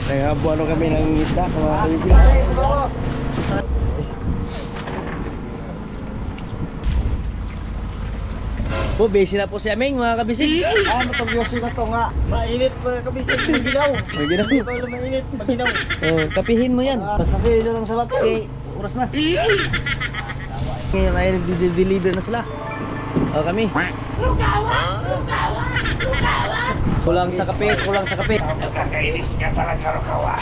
Naghabuano kami ng isda, mga kabisig. Po, busy na po si Aming, mga kabisig. Matagyosin na to nga. Mainit mga kabisig, maginaw. Maginaw. Wala mainit, maginaw. Oh, kapihin mo yan. Mas kasi ito lang sa box, kay oras na. Ngayon ay nag-deliver na sila. O kami. Kulang sa kape, kulang sa kape. Nakakainis ka talaga, Rukawa.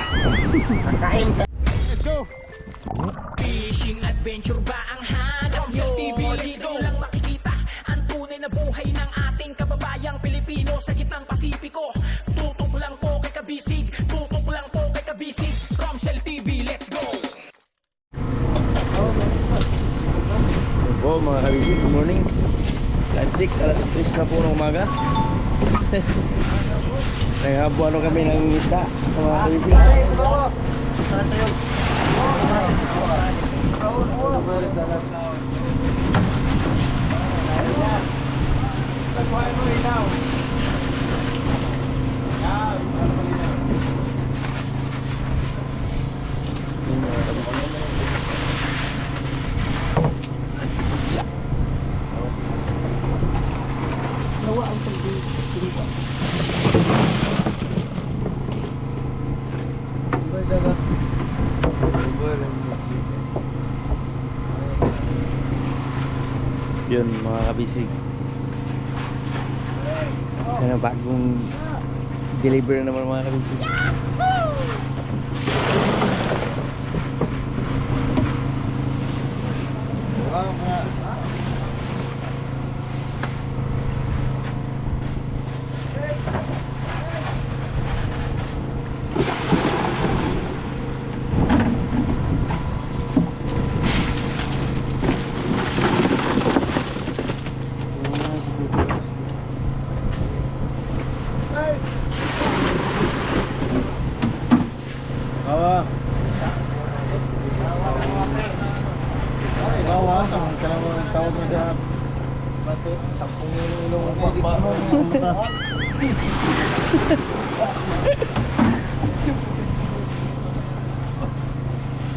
Kakain ka. Let's go. Fishing adventure ba ang hanap? Sa TV, let's go lang makikita ang tunay na buhay ng ating kababayang Pilipino sa gitnang Pasipiko. Tutok lang po kay Kabisig, tutok lang po kay Kabisig. Romsel TV, let's go! Po mga kabisig, good morning. Time check, alas 3 na po ng umaga. Naghabuano kami ng isda, mga kabisig. Yun mga kabisig, sana bagong deliver na naman mga kabisig.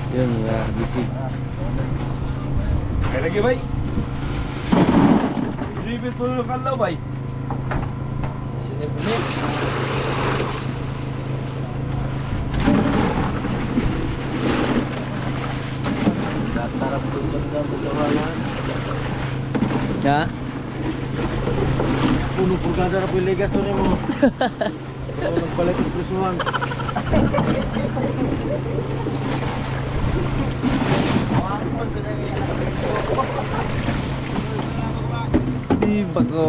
Yun mga kabisig. Kaya lagi bay. Dribble po ng kalaw bay. Sini bunyi. Tarap tunjang dan bulawanan. Ha? Puno purgada na po ligas to nimo. Nagpalit ng presuhan. Si Bago.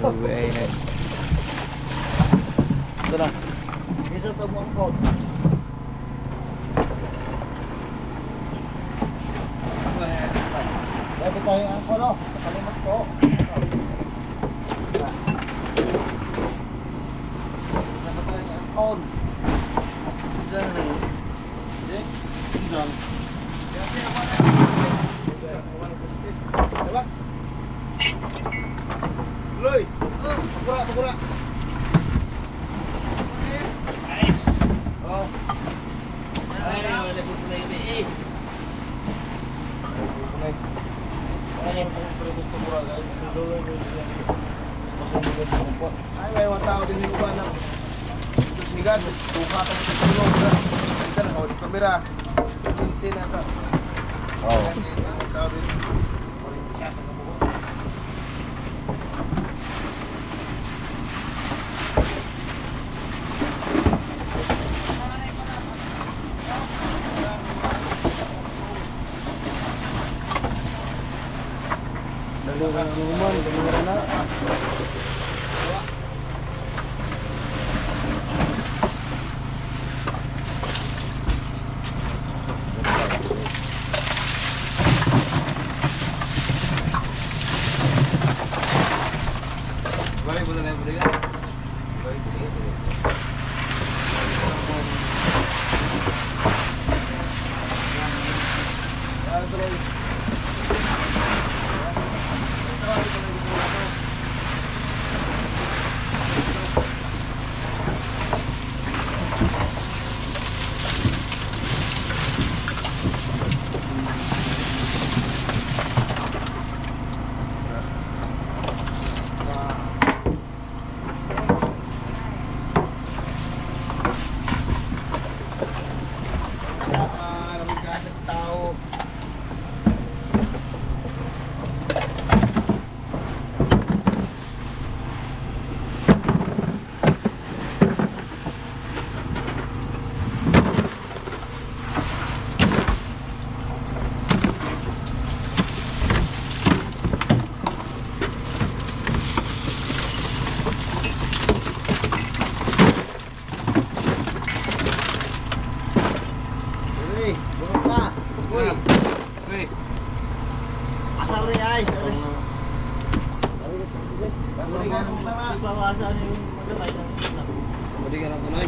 Uy, Ito na. Isa to mo ang code. Dapat tayo ang kono. Kalimat ko. Dapat tayo ang code. Diyan na yun. Diyan. Relax. Loy. Pura, pura. Oh. Ay, wala po na yung eh. Ay, may mga tao din yung iba ng sigat. Tuka ka sa tulong. Ito na, kawal kamera. Pinti na ka. Oo. Tao din. Dalawa na naman, dalawa na. Bye, boleh naik boleh kan? Bye, boleh. guys. Alis. Balikan mo tama. Ipawasan yung magabay ng isla. Budi ka lang tunay.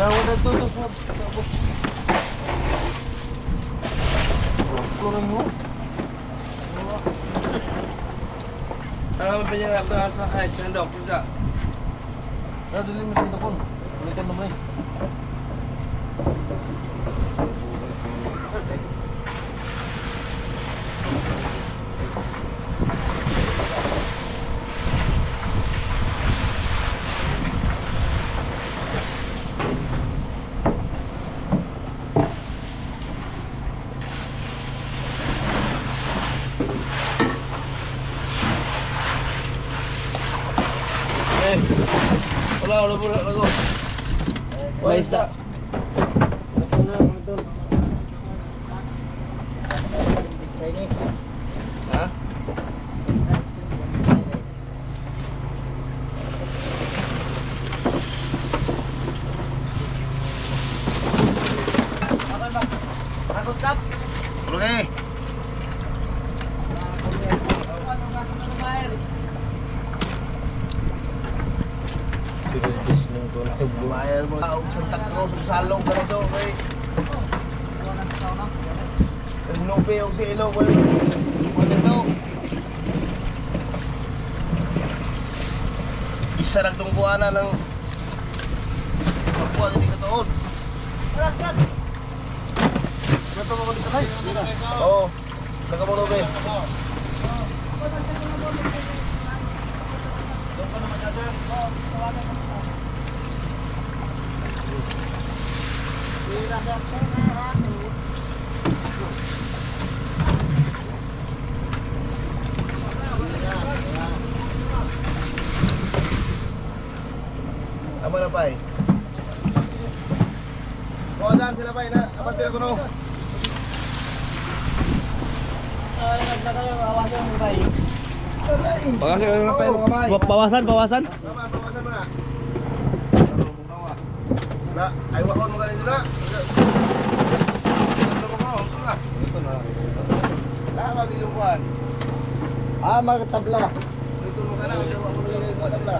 Gawin na to. Tapos. Kulong mo. Ano ba niya ako sa kahit sandok juga. Dali mo dito kon. Ulitin mo rin. Wala lago. May isda. Chinese. Ha? Takot kap. Okay. Bayar mo tao sa takro sa salong ka nito, okay? Ang lupi yung si Ilo, wala ito. Isa lang itong buwana ng pagbuwan hindi katoon. Ito mo ko dito kayo? Oo, nakamuno ba? Tama na pa eh. Kuhaan sila pa eh na. Apante ako no. Awasan yung bay. Pagkasi ka na pa yung kamay. Bawasan. Tama, pawasan mo na. Na, ay wakon mo ka nito na. Tama, bilungkuhan. Magtabla. Dito mo ka na, ako mo nilagay mo tabla.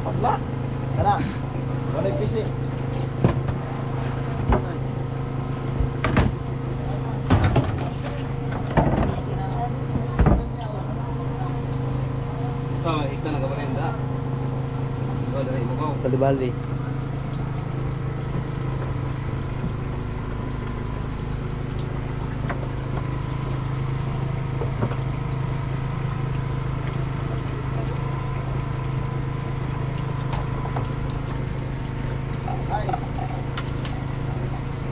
Tabla? Tara, wala yung pisi. Ikaw nagkabalenda. Ikaw dari mo. Bali-bali. Ay.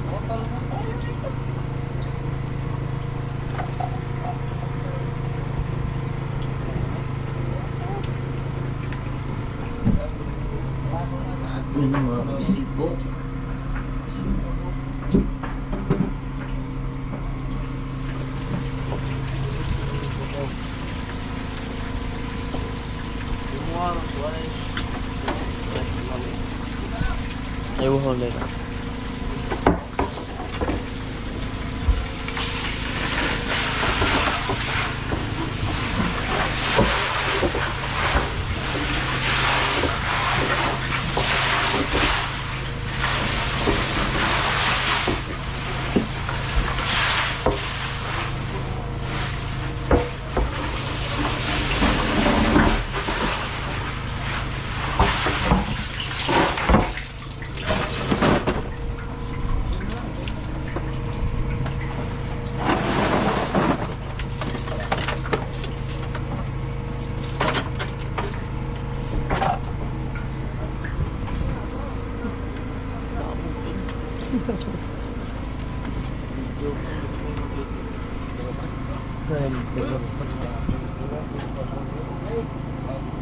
Botol mo. Yun yung mga bisipo. Ay, wuhon na ito.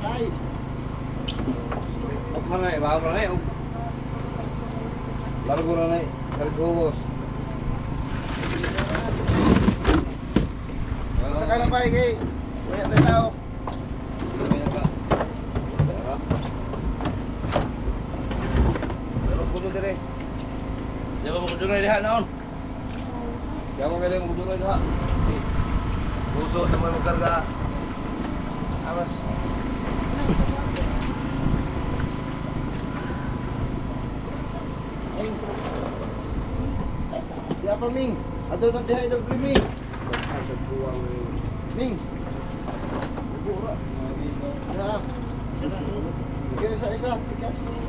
Ay. Mana bawa mana largo na kargos. Sa kanan pa, kay. Wala na tao. Pero puno dire. Jaga mo kuduray diha naon. Jaga mo mo kuduray diha. Puso naman magkarga. Amas. Di apa Ming? Ato na diha ito Ming. Ming. Ya. Kaya isa-isa, tikas.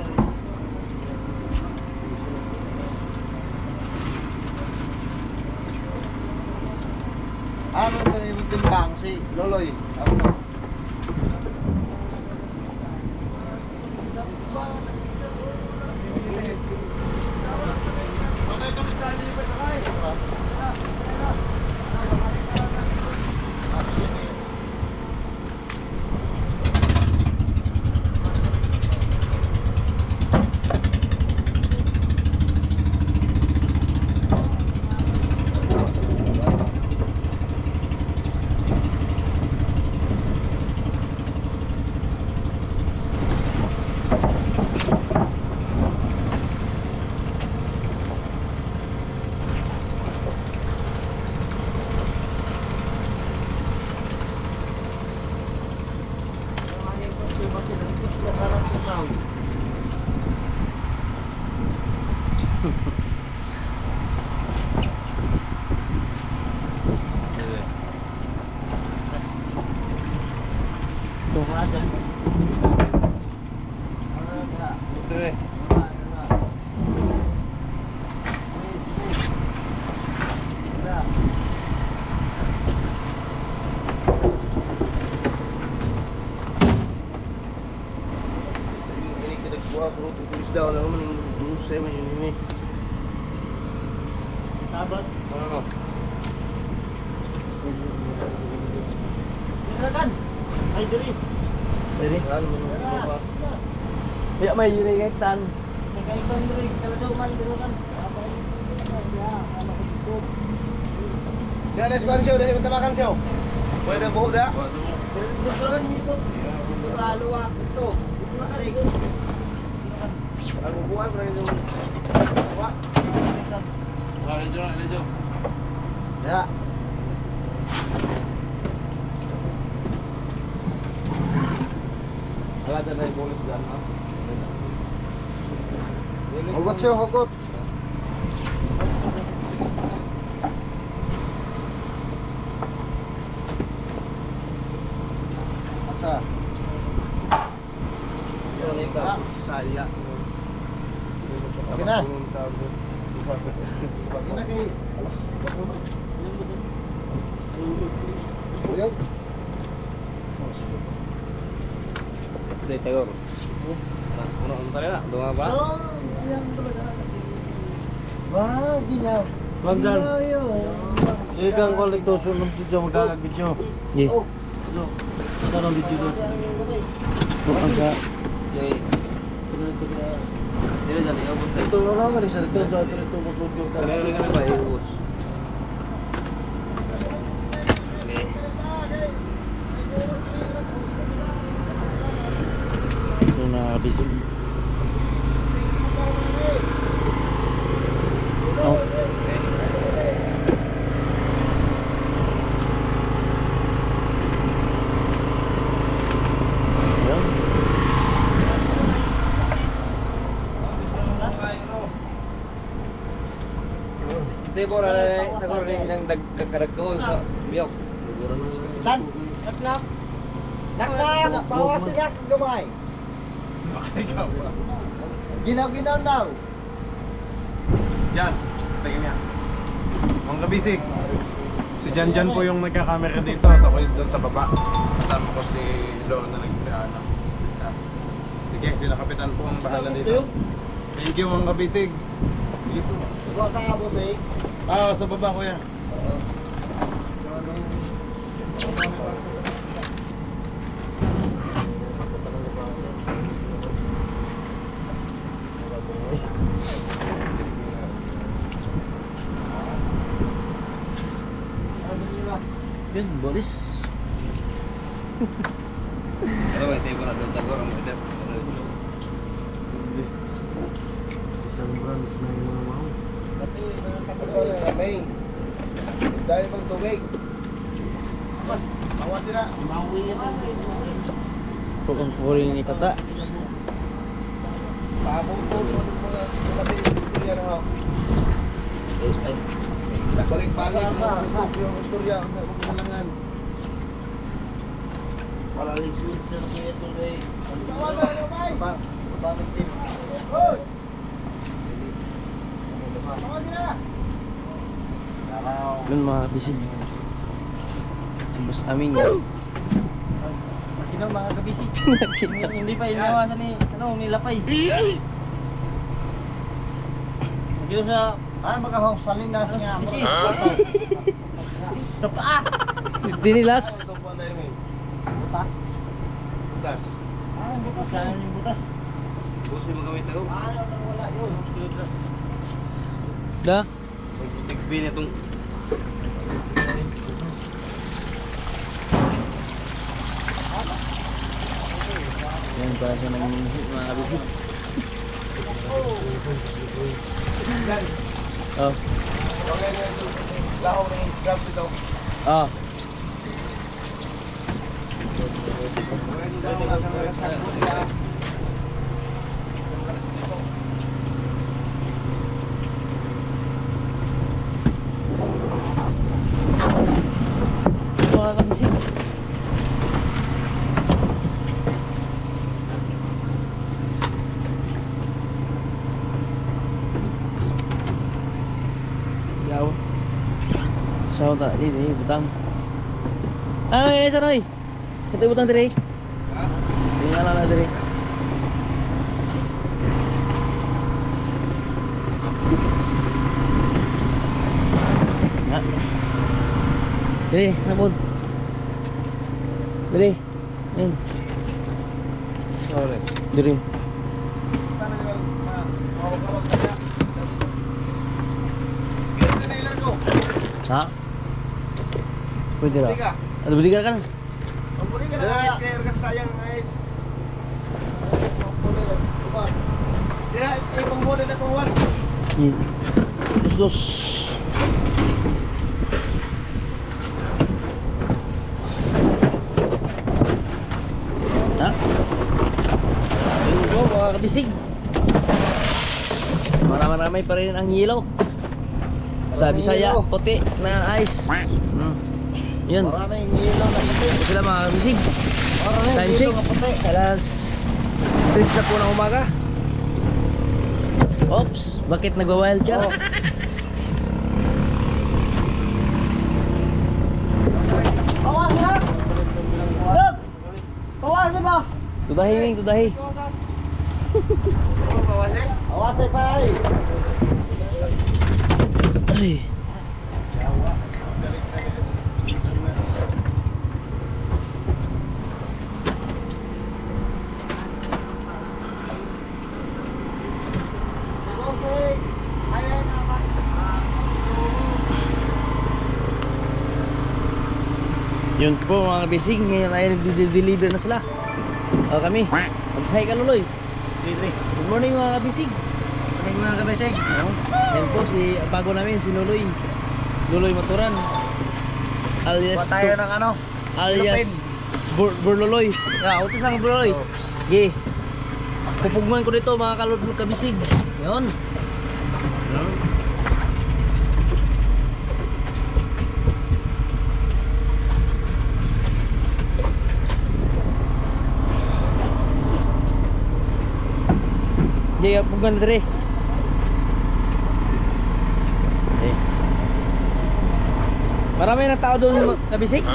Ano ito yung timbang si Loloy? Ako na. Tumagan. Dire. Ini kita kuah perut tulis daw na naman yung saya man yun ini. Tabat. Ano? Silakan. Ay diri. Diri. Ano mo ba? Ya may direktan. Nagkaitan diri kalau man diri kan. Apa ini? Ya, anak itu. Dia ada sponsor dari makan siyo. Pwede buo da. Beneran itu. Lalu waktu. Itu kali. Ang buwan pa rin yung wa. Lejo. Ya. Ala na yung polis dyan, ha? Hugot siyo, hugot. Asa? Saya. Okay na. Okay na kay alas. Uyog. Hindi, tayo. Ano, tayo na? Dunga ba? Wah, ginaw. Ramzan. Sige kang kolektor sunod dito magkakabidyo. Ye. Ano? Ano video doon? Bukan ka. Jadi, dia jadi abot. Ito na lang rin sa ito. Ito magluto ka. Kami ba iubos? Okay. Ito na bisig. Oh. Ayan. Hindi po na nagkaroon rin ng nagkakaragko sa biyok. Dan. Nak. Nak. Bawas nak gamay. Ginaw-ginaw daw. Jan, tingin niya. Mga kabisig. Si Jan po yung nagka-camera dito at ako doon sa baba. Kasama ko si Lo na nag-ano. Sige, sila kapitan po ang bahala dito. Thank you mga kabisig. Sige po. Suwa ka boss eh. Sa baba kuya. Yun, bolis. Ano ba, tayo na doon tagor ang edad. Isang branch na yung mga mahal. Pati, nakakapasal na kami. Dahil pang tubig. Awan sila. Pukang kuring ni Pata. Paabong po mga kami istorya na ako. Balik-balik yung istorya ang kailangan. Palalig sulit na kaya ito kay... Tawagan nyo, Bay! Pamit din. Hoy! Tawagan nila! Yun mga bisig. Si boss aming. Makinaw mga kabisi. Hindi pa inawasan ni nilapay. Makinaw sa Magahong salinas niya. sa paa. Dinilas. Butas. Butas. Butas. Saan yung butas? Busi mo kami tayo. Wala yun. Da. Tigpin itong Yan para siya ng mga bisig. Yan. Oh. Lahaw na yung grab dito. Ah. Mga kabisig. Yaw. Sao tak ini butang. Ay, sanoy. Ito butang dire. ha? Tingnan na dire. Ha. Dire, napod. Dire. Ayun. Sorry. Dire. Paano nyo mawag-awag na siya? Ganyan na ilan ko. Ha? Pwede ra. Tiga. Ano bili ka kan? Ang muli ka na guys, kaya ka sayang guys. Tira, ipang muli na pang 1. Dos. Ha? Ayun po mga kabisig. Marami pa rin ang yelo. Sa Bisaya, puti na ice. Yun. Maraming hilo na kasi. Ito sila mga kabisig. Time check. Alas 3 na po ng umaga. Oops, bakit nagwa-wild ka? Awas na! Dok! Awas ba? Tudahi, tudahi. Awas pa ay. Ay. Yun po mga kabisig, ngayon ay nag-deliver na sila. O kami, mag-hi ka Luloy. Good morning mga kabisig. Mga kabisig. Yan po si bago namin, si Luloy. Luloy Maturan. Alias Tayo ng ano? alias Burloloy. Utos ang Burloloy. Sige. Pupugman ko dito mga kalulog kabisig. Yun. Sige, pupugman na dito. Okay. Marami na tao doon kabisig.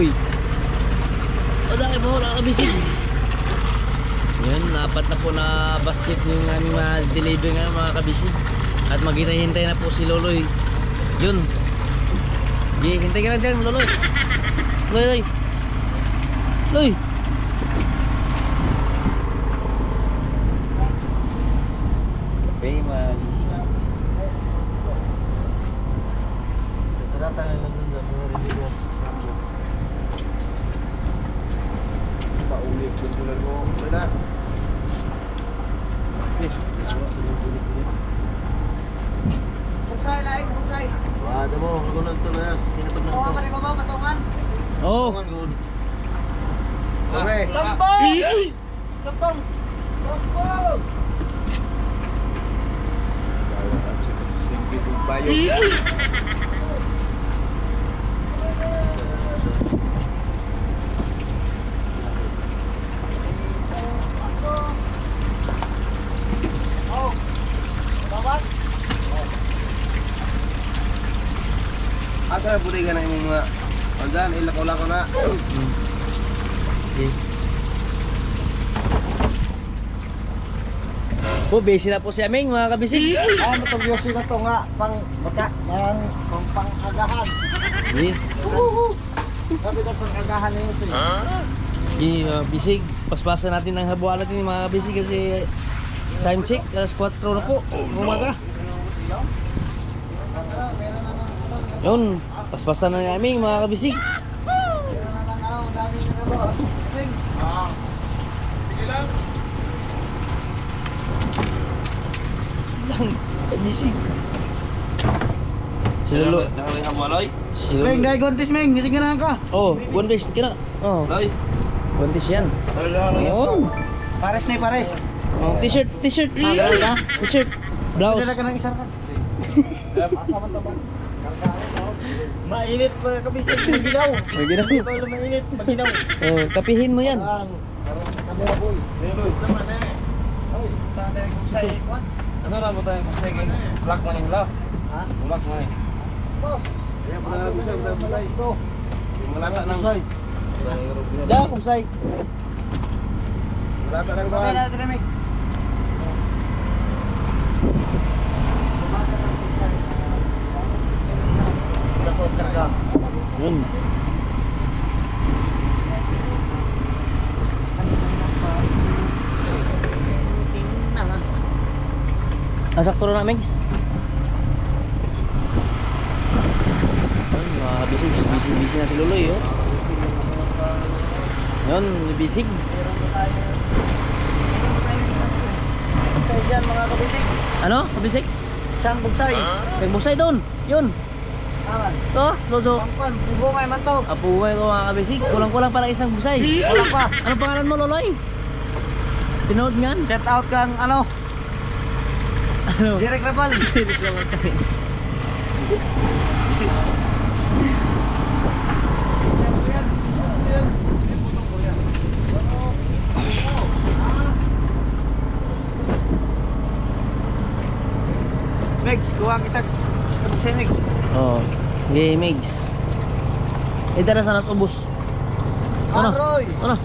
Uy. O dahil mo, wala ka bisig. Yun, apat na po na basket yung aming ma-deliver nga mga kabisig. At maghintay-hintay na po si Loloy. Yun. Okay, hintay ka lang dyan, Loloy. Loloy. Loloy. Okay, mga kabisig. Tatangan lang dun sa mga religious. Paulit yung bulan mo. Wala. Buksay, lain, buksay. Wala mo, kagunan ito na yas. Kinapag na Oo, ito. kanina ba, patungan? Oo. Okay. Sampong! Sampong! Sampong! Sige kong bayo. Oh, bawat? Ato na puti ka na yung mga Aldan, ilakaw-lakaw na. Okay. Po, busy na po si Aming mga kabisig. Ah, matugyosin na to nga, pang pang-agahan. Okay. Sabi ko pang-agahan na yun siya. Okay, bisig. Paspasan natin ang habuan natin mga kabisig kasi time check, alas 4 na po, umaga. Yun, paspasan na namin mga kabisig. Lang, kabisig. Si Lolo. Nakalihan mo, Loy? Si Lolo. Meng, dahil contest, Meng. Gising ka na ka. Oh, one base ka na. Oh, Loy? contest yan. Nakalihan mo. Ayun. Pares na pares. Oh, t-shirt. Ganun ka? T-shirt. Blouse. Dala ka ng isang ka. Asaman tabang. Mainit pa kabisig, magilaw. Magilaw. Ito mainit, magilaw. Oh, kapihin mo yan. Kamera boy. Oy, sa atin kung sa ikot. Ano na mo tayo kung sige? Black man yung love. Ha? Black man. Boss. Kaya pala na gusto, bulan. Ito. Yung malata ng... Da, kusay. Malata ng Okay buwan. na, Trimix. Yun. Nasakto na Megs. Yun, mga bisig. Busy na si Luloy, oh. Yun, bisig. Buksay dyan mga kabisig. Ano? Kabisig? Siyang buksay. Nagbusay doon. Yun. Aman. To, Lodo. Pangpan, bubungay man to. Apuway ko mga kabisig. Kulang-kulang para isang busay. Wala pa. Ano pangalan mo, Loloy? Tinood nga? Set out kang ano, Ano? direct rabal. Megs, kuha ang isang buksay Megs. Oh, okay, Megs. Ito na sana sa ubos. Ano? Aroy! Ano?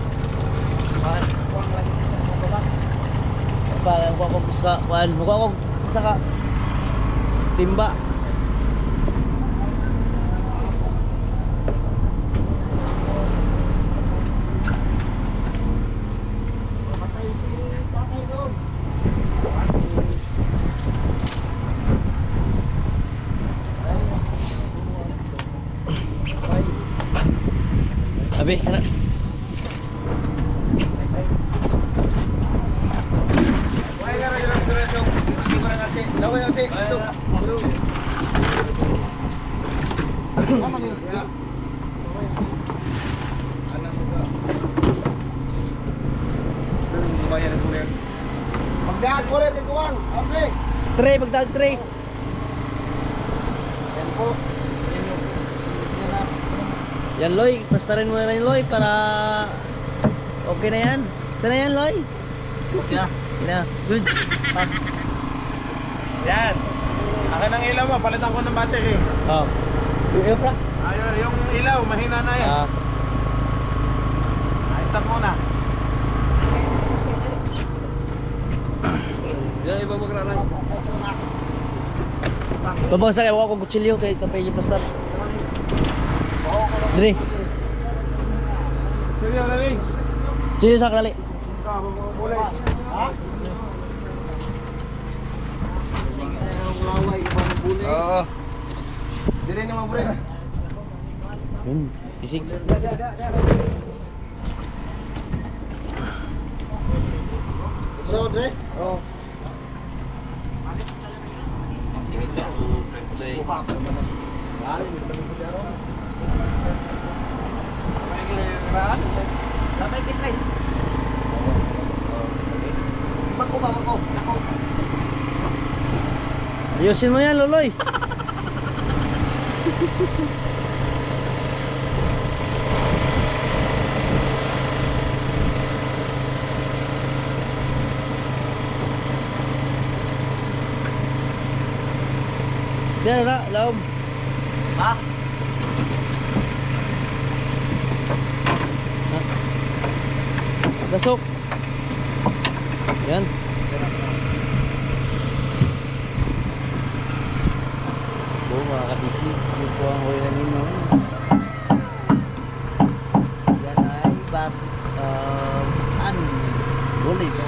Parang mukha ko sa mukha ko sa ka timba. Patay si tatay doon. Abi, kana. Why ka rin yung diretso? Hindi ko na kasi. Laway kasi. Ito. Alam mo ba? Bayan ng kulir. Magdaan kulir ng kuwang. Okay. Tray, bagdag tray. Yan po. Yan Loy, pastarin mo na rin Loy para okay na yan. Ito na yan Loy. Okay na. Okay na. Goods. Yan. Akin ang ilaw mo, palitan ko ng battery. Oh. Yung pra. Ayun, yung ilaw, mahina na yan. Ah, stop muna. Yan, ibabag na lang. Babagsak ako kung kutsilyo kay kapay yung pastor. Dre, Sige, Lalings. kutsilyo sa kalali. Bulis. Ha? Laway, ibang bulis. Oo. Dire naman, bre. Yun, bisig. So, Dre? Oo. Ayusin mo yan, Loloy. Yan na, laom. Ha? Gasok. Yan. Oo, mga kabisi. Yun po ang huli namin noon. Yan ay bulis.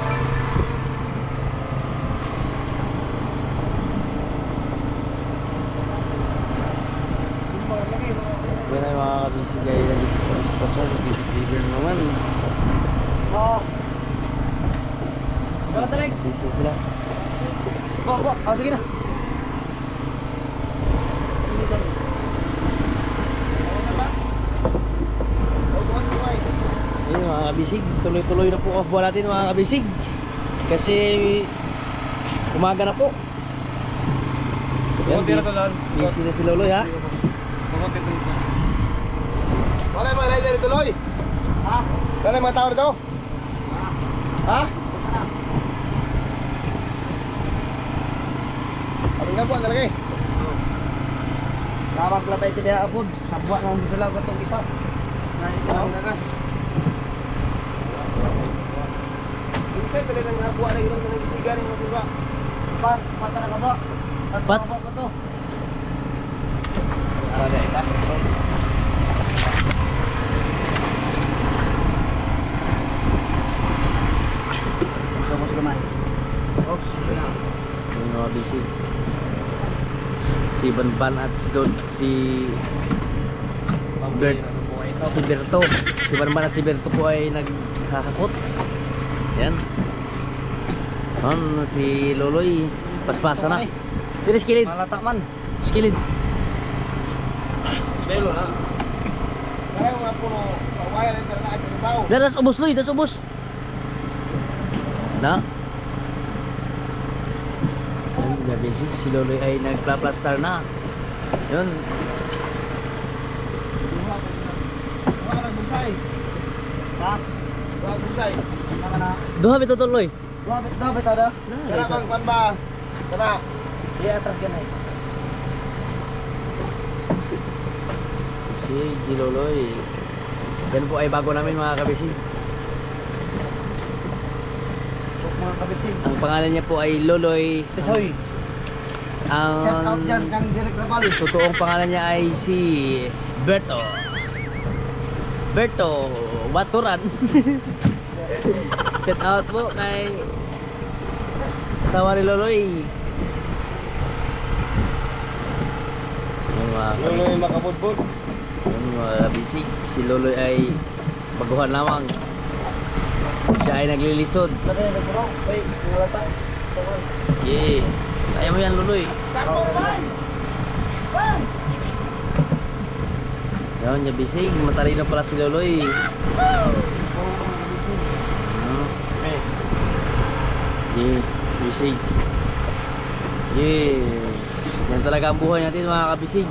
Yan ay mga kabisi gaya na dito po sa pasor. Bibig-bibig naman. Oo. Kabisi sila. Sige na. Ayun mga kabisig, tuloy-tuloy na po kabuha natin mga kabisig. Kasi umaga na po. Yan, busy na si Loloy ha. Wala yung mga rider dito, Loy? Ha? Wala yung mga tao dito? Ha? Ano nga po, ang talagay? Nakapaglapay ko diha apod. Nabuhat nang bisala ko itong isa. Ang nagas. Minsan, pala nang nabuha na yun ng isigan ng mga suga. Pata na ka ba? Pat? Ba ko to? Ada ika. Tapos gamay. Yung mga bisig. Si Banban at si Don, si Bert, si Berto. Si Banban at si Berto po ay nagkakakot. Yan. Si Loloy, paspasa na. Dili skilid. Malata man. Skilid. Belo na. Kaya yung mga puno, kawayan na yung na ibaw. Das ubos Loy, das ubos. Na? Ayun, gabi si Loloy ay nagpla-plaster na. Yun. Wala nang busay. Ha? Wala busay. Naka na. Duha bito to Loy. Dapat ada. Tara bang pan ba? Tara. Di atras gamay. Si Giloloy. Yan po ay bago namin mga kabisi. Mga kabisig. Ang pangalan niya po ay Loloy. Tisoy. Shout out dyan Ang kang Direk Rabal. totoong pangalan niya ay si Berto. Berto Waturan. Shout out po kay asawa ni Loloy. Yung mga Lolo kabisig. yung makabudbud. Yung mga kabisig. Si Loloy ay baguhan lamang. Siya ay naglilisod. Tara na bro. Ay, malata. Yeah. Kaya mo yan, Loloy. Yan, yung bisig. Matalino pala si Loloy. Yeah, bisig. Yes. Yan talaga ang buhay natin mga kabisig.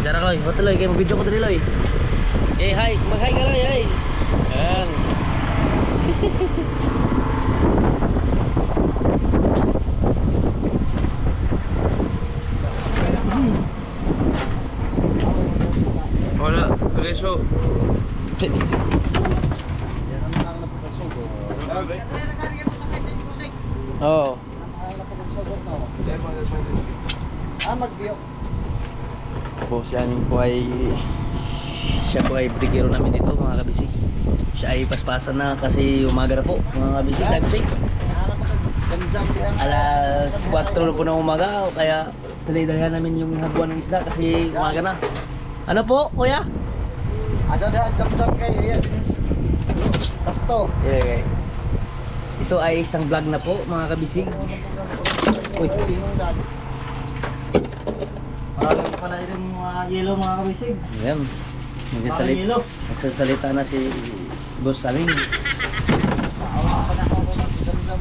Dara Loy, what Loy, kay mag-video ko dali Loy. Eh hi, mag-hi ka Loy, hi. Ayan. Wala, preso. Oo. Magbiyo. Po si amin po ay siya po ay brigero namin dito mga kabisig. Siya ay paspasan na kasi umaga na po mga kabisig. Time check. Jam-jam din. Alas 4 na po ng umaga kaya dali-dalihan namin yung habuan ng isda kasi umaga na. Ano po kuya? Ada dah jam-jam kayo yan. Pasto. Yeah, okay. Ito ay isang vlog na po mga kabisig. Uy. Marami pa na rin mga yellow mga kabisig. Ayan. Nagsasalita na si boss Saling. Awa pa na ako mag-jam-jam.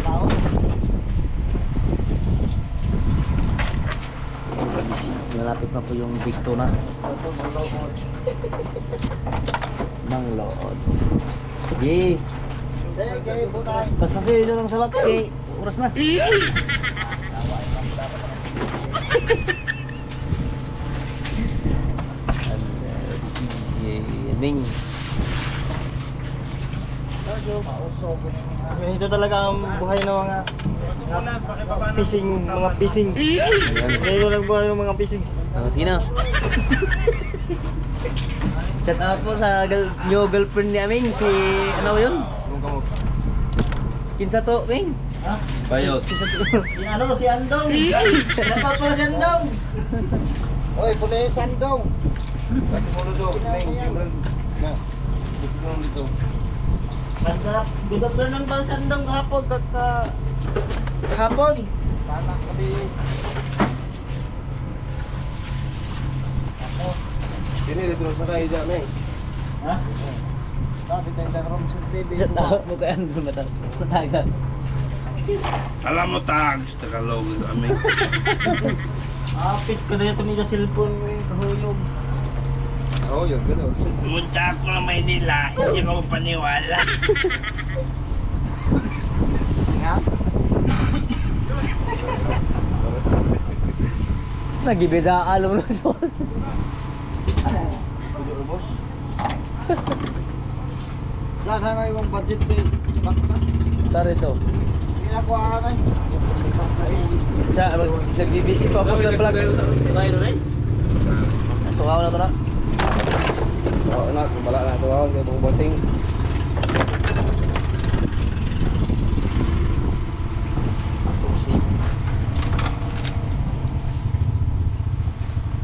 Tao. Malapit na po yung big two na. Manglood. Sige. Sige, bunay. Pas kasi dito lang sa box kay oras na. Ming. Ito talaga ang buhay ng mga fishing. Ngayon lang buhay ng mga fishing. Sino? Chat out po sa new girlfriend ni Aming, si ano yun? Kinsa to, Ming? Ha? Bayot. Si Andong. Dapat pala si Andong. Oy, pula si Andong. Kasi mo do, na. Dito. Ganda, gudap na lang pala si Andong kahapon. Kahapon. Tanak kami. Kini dito sa kay Jameng. Ha? Sabi tayo sa room sa TV. Chat out mo kaya ano matagal. Alam mo tags, Tagalog kami. Apit ko na ito niya cellphone mo yung kahuyog. Oo, yun gano'n. Pumunta ako ng Maynila, hindi mo ko paniwala. Nga? Nagibida alam mo doon. Boss. Saan na yung budget ko eh? Bakta? Tara ito. Ginagawa ka na eh. Sa nagbibisi pa ako sa vlog. Tukaw na to na. Oo, anak, bala na ito ako, kaya bubating.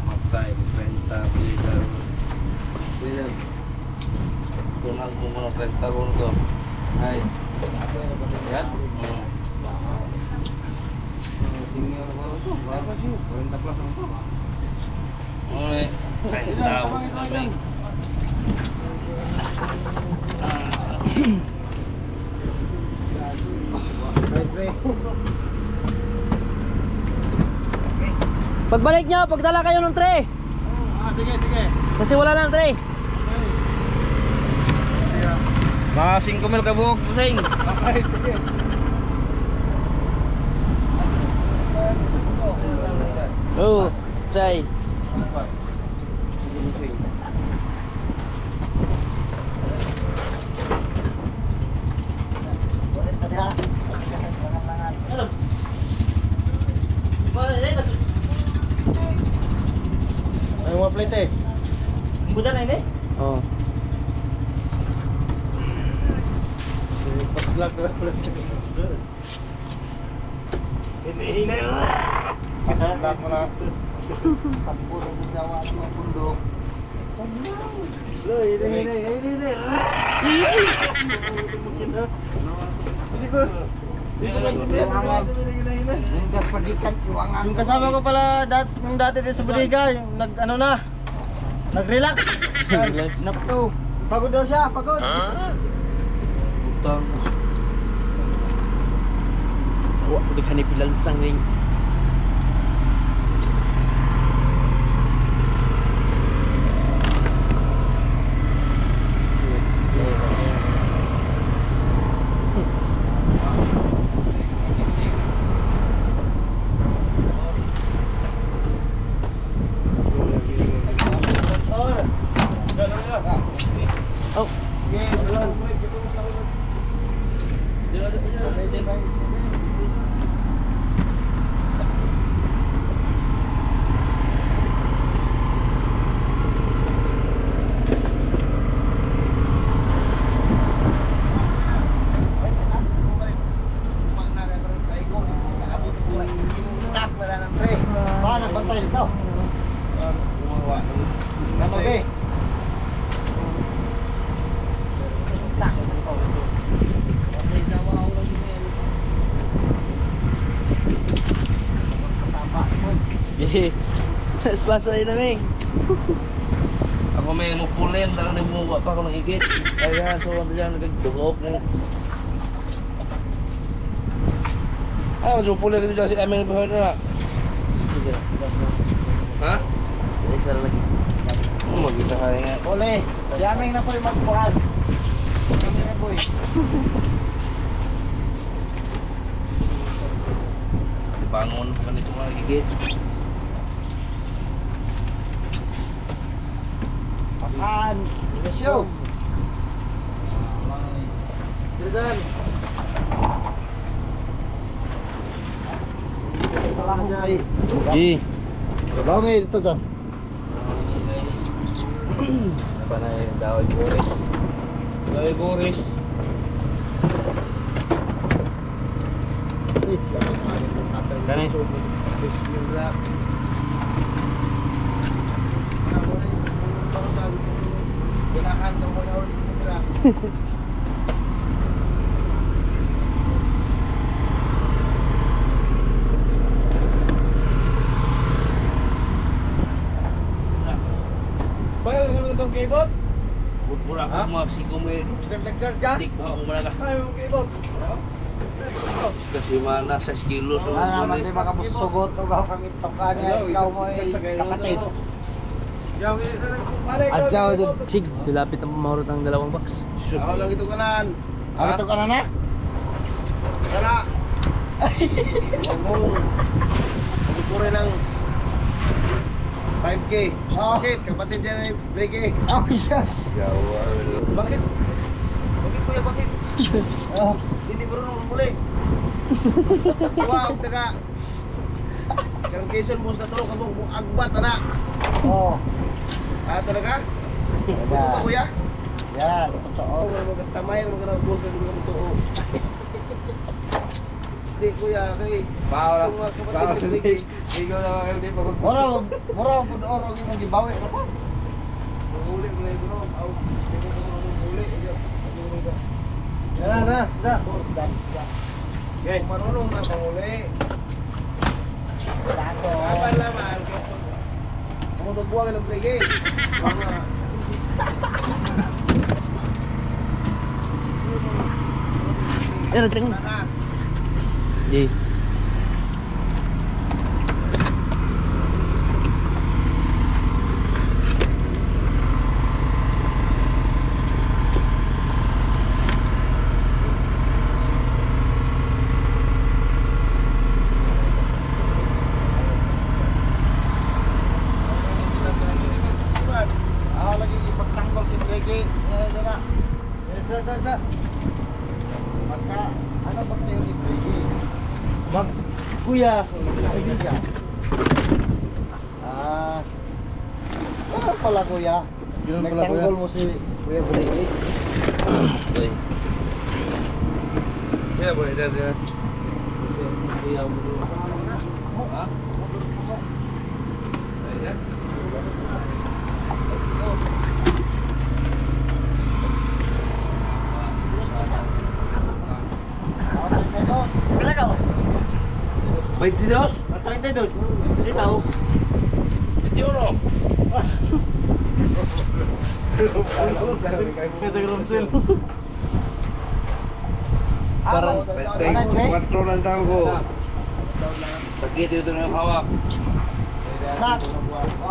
Matay, renta, bilisan. Bilisan. Tunang mo muna renta ko nito. Ay. Yan? Tingnan mo ba ito? Berapa sih? 40 plus ito. Oy, renta ko kami. Pagbalik nyo, pagdala kayo ng tray. Sige. Kasi wala nang tray. Mga 5 mil kabuok, pusing. Okay, sige. Oh, chay. Ano mga plate eh? Buda na ini? Oh. Paslag na plate. Ini na. Paslag mo na. Sampu na yung gawa at mga bundok. Ini. Yung gas pagikan, iwangan. Yung kasama ko pala yung dati din sa bodega, yung nag-relax. Napto. Pagod daw siya, pagod. Utang. Wah, di kanipilansang ring. tayo dito. Gumawa. Ano ba eh? Eh, mas basa na namin. Ako may mupulim, darang nagmuwa pa ako nagigit. Kaya so ano dyan, nagdugok na. Ah, mupulim dito dyan si Amin na buhay na. Ha? Isa lang lagi. Magkita kaya nga. Ole, si aming na po yung magbuhal. Kami na po eh. Bangon pa nito mga nagigit. Pakan. Ilusyo. Diyan. G. Bangon eh, dito dyan. Ano ba na yung Daway Boris? Daway Boris. Ganun. Bismillah. Ganahan daw mo na ulit. Bayo mo itong keyboard? Pura ako mga sikumit. Nagdagdag ka? Tik ba ako malaga. Ay, yung keyboard. Kasi mana sa kilo sa Wala naman di makamusugot o gaw kang itoka niya. Ikaw mo ay kapatid. Yung isa lang balik. Adjaw, sig. Dilapit ang pamahurot ng dalawang box. Ako lang ito kanan. Ako ito ka na na? Tara. Huwag mong pagpupuri ng 5K. Bakit? Kapatid dyan ay break. Oh, yes. Bakit? Bakit kuya, bakit? Oh, Hindi mo rin muli. Wow, taga. Karang Quezon mo sa to, kabog mo agbat na. oh. Ah, talaga? Ito Talaga. ba kuya? Yan, totoo. Oo, magtamay, magkanabuso, hindi ko totoo. Hindi kuya, kay. Paula. Itong mga kapatid ni Ricky. Ikaw na kayo di pagod. Mura mo po oro yung gibawi na po. Mahuli ko na ito, no? Aw, hindi ko mahuli. Na. Okay. Marunong na mahuli. Kaso. Kapan naman, kung nagbuwag ng brigade, mga Ayan, natin. na. G. Ako lagi ipagtanggol si Bregi. Yan, na. Yes, da. Magka, ano ba kayo ni Bregi? Mag, kuya, kaibigan. Ano pala kuya? Ganun pala, Nagtanggol kuya. mo si Kuya Bregi. Okay. Ya boleh dah dia. Ha? Ya. Pila daw? 22? 32. Hindi daw. 21. Sa Gromsel. Parang, 24 lang taon ko. Sakit itu ng hawak. Nak,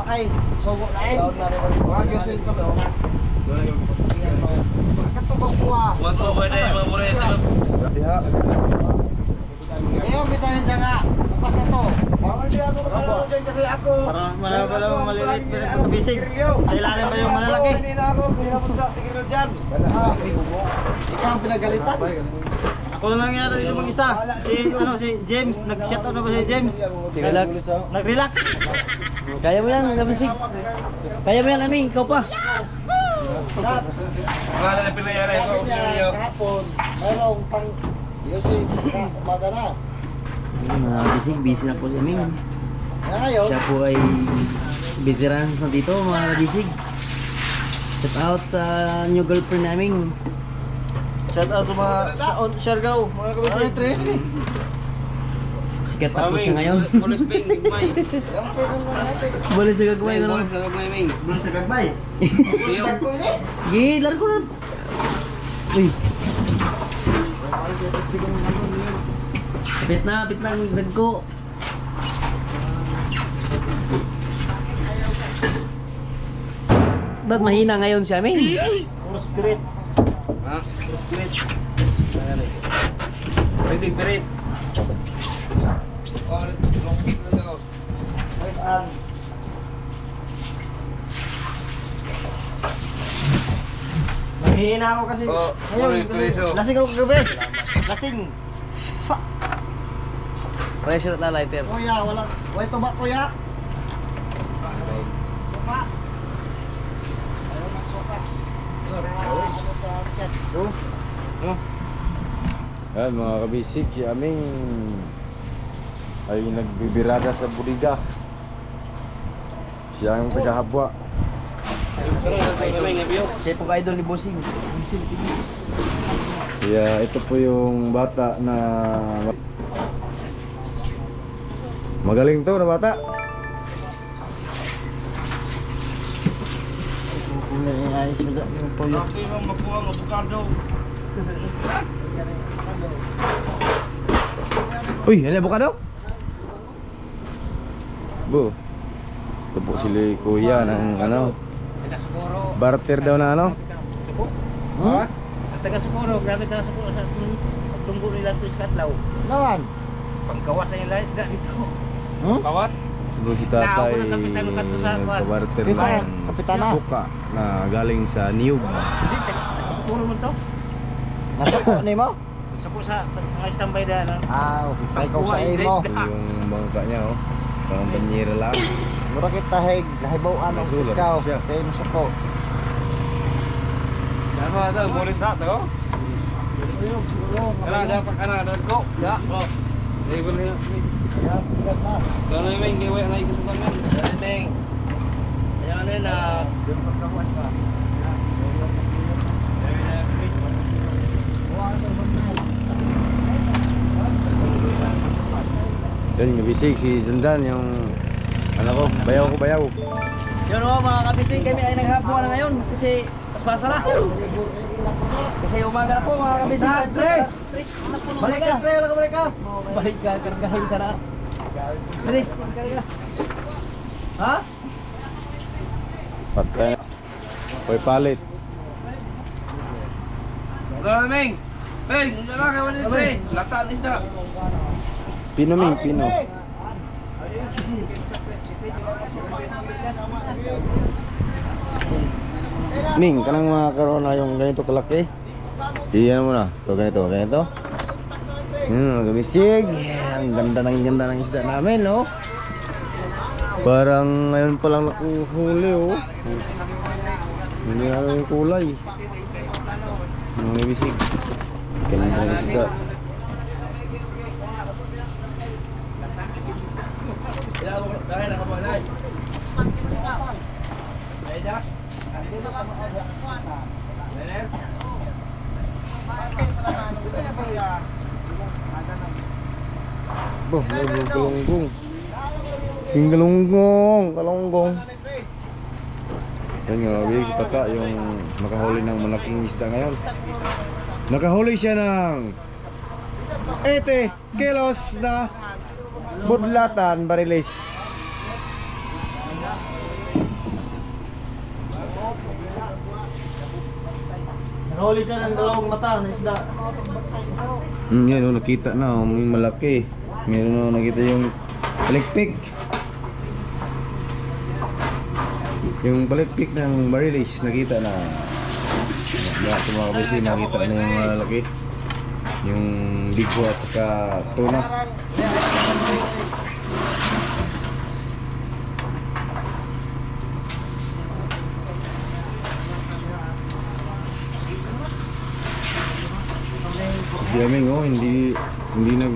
okay, sugo na eh. Wag yung sito. Katubang kuha. Kuanto ba na yung mga mura ito? Diha. Ayaw, bitahin siya nga. Bukas na to. Hindi ako makalaro dyan kasi ako. Parang malala mo maliliit pa rin sa bisig. Sa ilalim ba yung malalaki? Hindi na ako, hindi na ako sa siguro dyan. Ikaw ang pinagalitan. Ako na lang yata dito mag-isa. Si James, nag-shut out na ba si James? Relax. Nag-relax. Kaya mo yan, Gamisig. Kaya mo yan, Aming. Ikaw pa. Wala na pinayara ito. Sabi niya, kahapon, mayroong pang Yosef, umaga na. Mga Gamisig, busy na po si Aming. Ngayon, Siya po ay veteran na dito mga kabisig. Shout out sa new girlfriend namin. shout out sa mga sa Siargao, mga kabisig. Sikat na po siya ngayon. Bolis ping, gigmay. Yung pwede mo natin. Balik sa gagawin na Bolis lang. na gagmay, Ming. Bulis na gagbay. Iyo. Gih, laro ko na. Uy. Kapit na ang nagko. Ba't mahina ngayon siya, Ming? Puro spirit. Ha? Pwede, pirit. Oh, long kick na daw. Mahihina ako kasi. Oh, Ngayon, preso. lasing ako kagabi. Lasing. Pressure na lighter. Kuya, wala. Wala tubak, kuya. Suka. Ayaw ng suka. Yan mga kabisig, si aming ay nagbibirada sa budiga. Siya ang tagahabwa. Siya po ka-idol ni Bossing. Kaya ito po yung bata na magaling to na bata. Ayos mo yung puyo. Laki mong makuha ng avocado. Uy, ano avocado? Bu. Ito po si Kuya ng ano, barter daw na ano. Ha? Ang taga Socorro, grabe taga Socorro sa tunggo nila to sa Katlaw. Naman. Pangkawas na yung isda dito. Kawat? Ito si tatay Nauna kapitan ng kanto sa Kwan. nagkabarter Kisa, ng kapitana. buka na galing sa Niyog. Hindi, taga Socorro mo to. Nasuko ni mo? Nasuko sa mga standby dahil. Ay, kung sa imo. Ito yung bangka niya oh. Parang banyera lang. Mura kita hibawaan ng Nasulat ikaw. siya. Kaya nasuko. Ano ito? Bolis na ito? Kaya dapat ka na doon ko. Ya. Label niya. Doon na yung Ming, giway na ikusukan yan. Doon na Ming. Ayan na yun na. Yan yung bisig si Dandan yung ano ko, bayaw ko bayaw. Yun o mga kabisig, kami ay naghapuan na ngayon kasi paspasa na. Kasi umaga na po mga kabisig. Balik ka, pre, wala ka balik ka. Balik ka, kargahin sana. Balik, karga. Ha? Patay. Hoy palit. Doon na Ming. Ming, hindi na kayo nito eh. Lata nito. Pino Ming, pino. Ming, kanang makakaroon na yung ganito kalaki. Iyan mo na. So ganito, ganito. Gamisig. Ang ganda ng isda namin, no? Parang ngayon pa lang nakuhuli, oh. Hindi na yung kulay. Ang gamisig. Ganda ng isda. Dahil nakabalay. Boh, galunggong. Yung galunggong. Yan nga, big pata yung nakahuli ng malaking isda ngayon. Nakahuli siya ng 80 kilos na budlatan barilis. Nahuli siya ng dalawang mata ng isda. Yan, nakita na, yung malaki. Meron na nakita yung palikpik. Yung palikpik ng barilis, nakita na. Lahat ng mga kabisi, nakita na yung malaki. Yung ligo at saka tuna. Si Aming, oh, hindi nag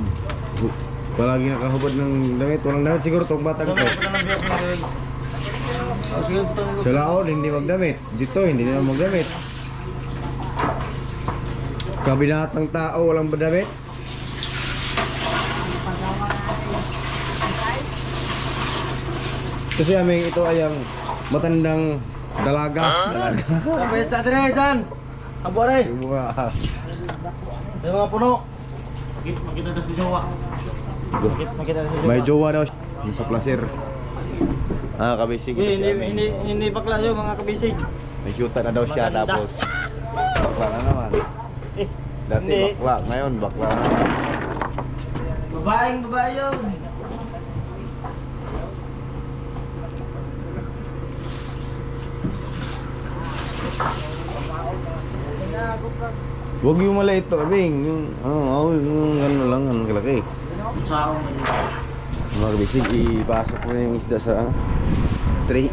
palagi nakahubad ng damit. Walang damit siguro tong batang to. Sa laon, hindi magdamit. Dito, hindi na magdamit. Kabinatang tao, walang damit. Kasi aming ito ay ang matandang dalaga. Dalaga. Pwes natin eh, dyan. Abo rin. Yung mga... Yung mga puno. May jowa daw siya sa placer. Ah, kabisig. Hindi bakla yun mga kabisig. May shoota na daw siya tapos bakla na naman. Dati Hindi. bakla, ngayon bakla na naman. Babaeng babae yun. Huwag yung maliit to, Bing. Yung, yung gano'n lang, gano'n kalaki. Mga kabisig, ipasok ko na yung isda sa tray.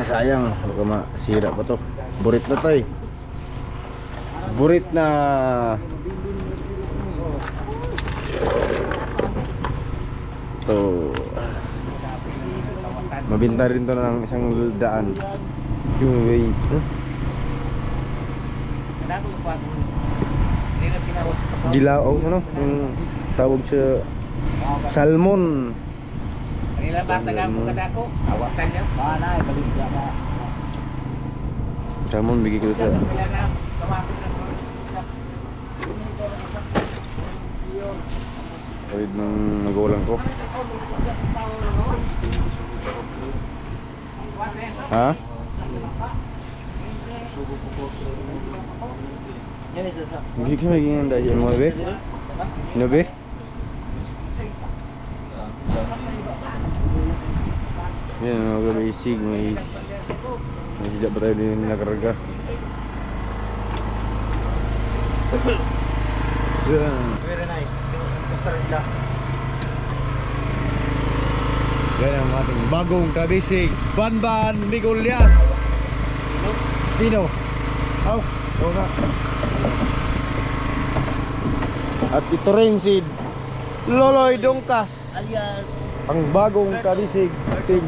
Sayang, baka masira pa to. Burit na to eh. Burit na. So, mabinta rin to ng isang daan. Yung way. Gilaw, ano? Yung tawag sa salmon. Kanila ba taga mo kada ko? Awakan niya. Bala, balik ka ba. Salmon bigay ko sa kapit ng nagulang ko. Ha? Hindi ka magiging dahil mo, be? Sino, be? Yan, mga basic, may sijak ba tayo din nakarga? Yan. Very nice. Basta Yan ang ating bagong kabisig, Banban Migulias. Pino. Aw, ito nga. At ito rin si Loloy Dongkas, Alias ang bagong kabisig team.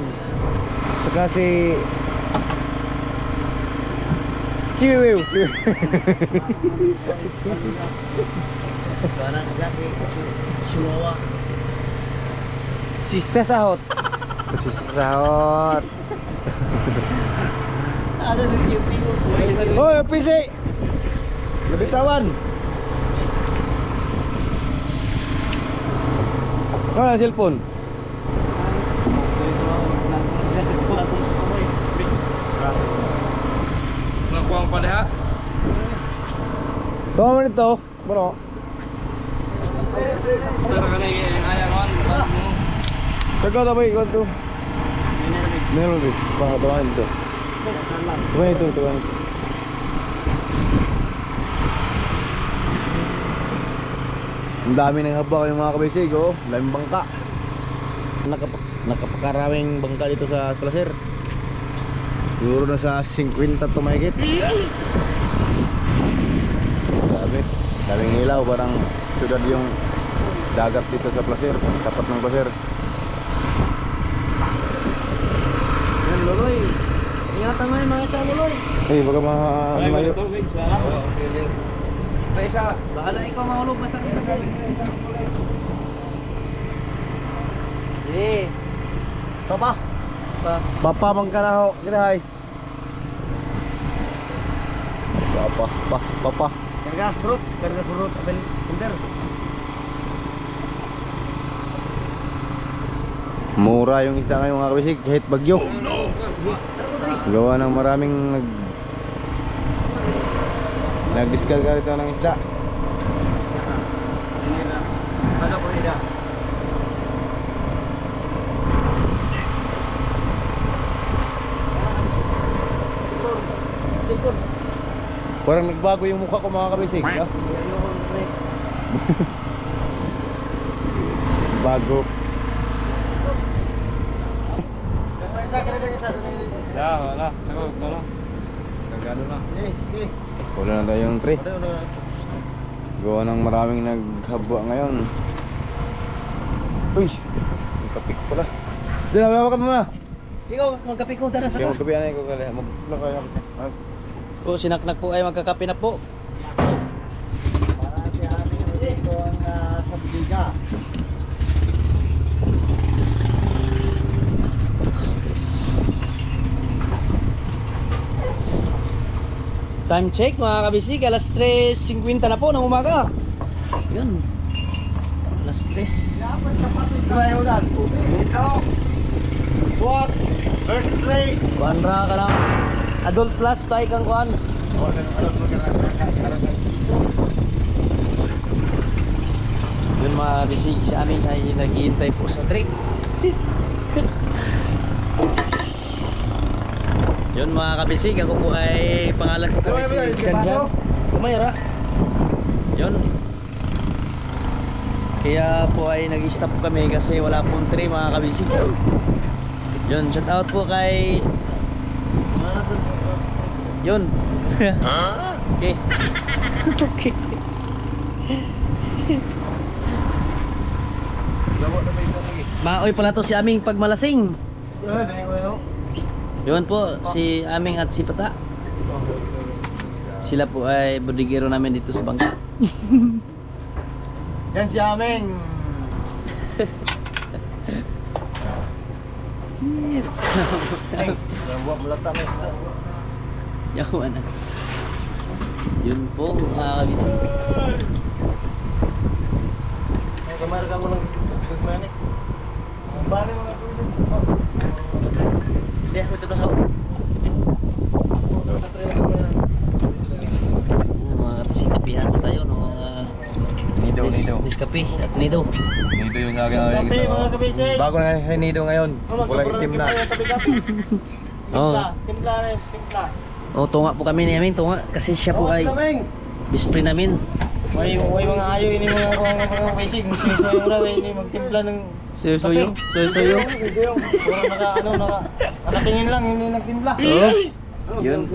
Saka si Chiwiw. parang kasi Chihuahua. Si Sesahot. Si Sesahot. Ano yung piyo? Hoy, PC! Nabitawan! Ano ang cellphone? Nakuha ang pala ha. Tama mo nito. Bro. Pero ka na yung ayaw ko. Saka na ba ikon to? Meron ba? Baka tawain ito. Tawain ito, tawain ito. Ang dami ng haba yung mga kabisig, oh. Ang daming bangka. Nakapakaraming bangka dito sa placer. Siguro na sa 50 to mahigit. Dami. Daming ilaw, parang sudad yung dagat dito sa placer. Tapat ng placer. Yan, Loloy. Ingatan mo yung mga ito, Loloy. Eh, baka mayo. Bahala ikaw mahulog basta kita sa Papa. Papa mang ka na ho. Ginahay. Papa. Karga fruit. Abel Kinder. Mura yung isda ngayon mga kabisig, kahit bagyo. Gawa ng maraming nag-discarga rito ng isda. Ano po nila? Parang nagbago yung mukha ko mga kabisig. No? Bago. Wala. Sagot, wala. Nagano na. Wala na tayong tray. Gawa ng maraming naghaba ngayon. Uy! Yung kapik pala. Diyan, hawakan mo na. Ikaw, magkape ko, tara sa Kaya magkapi na ko kali. O, sinaknak po ay magkakape na po. Para si Ami dito ang sa biga. Time check mga kabisig, alas 3:50 na po ng umaga. Yun. Alas 3. SWAT verse 3. Kuanra ka lang. Adult plus tayo kang kuan. Yun mga kabisig, si amin ay naghihintay po sa trip. Yun mga kabisig, ako po ay pangalan ko po ay si Janjan. Kumayara. Yun. Kaya po ay nag-stop po kami kasi wala pong tray mga kabisig. Yun, shout out po kay yun. Okay. Okay. Maoy pala to si aming pagmalasing. Yun po, si aming at si Pata. Sila po ay bodigero namin dito sa bangka. Yan si Aming. Buwak mulata na isa. Yawan na. Yun po, mga kabisig. Kamar ka mo ng pagmanik. Bali mga tuloy. Hindi, ako ito pasaw. Mga kabisig, kapihan po tayo. Nido, nido. Diskapi at nido. Nido yung sa akin. Kape mga kabisig. Bago na yung nido ngayon. Kulay itim na. Oo. Timpla na yun, timpla. Oh, tunga po kami ni amin, tunga. Kasi siya po ay bispre namin. May mga ayo ini mga kabisig. Suyo na ini magtimpla ng Suyo-suyo. Suyo-suyo. Nakatingin lang, hindi nagtimpla. Oh. Yun.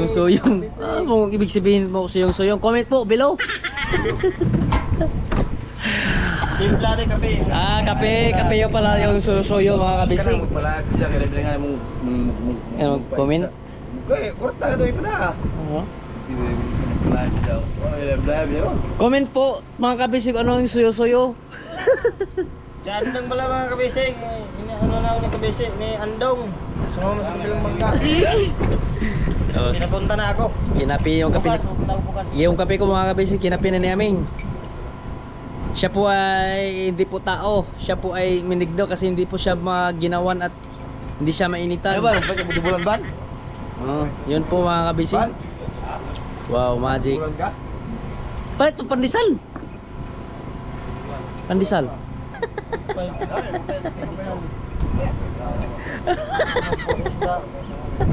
Suyong. Kung ibig sabihin mo suyong-suyong, comment po below. Timpla rin kape. Ah, kape. Kape yung pala yung suyo mga kabisig. Ano, comment? Kurta ka doon na. Oo. Comment po mga kabisig, ano yung suyo-suyo? Si Andong pala mga kabisig. Ano na ako ng kabisig ni Andong. Sumama sa bilang bangka. Oh, Pinapunta na ako. kinapi yung kape. Bukas, pupunta ako bukas. Yung kape ko mga kabisig, kinapi na ni aming. Siya po ay hindi po tao. Siya po ay minigno kasi hindi po siya maginawan at hindi siya mainitan. Ano ba? Bulan ba? Oh, yun po mga kabisig. Wow, magic. Bulan ka? Palit po pandesal. Pandesal.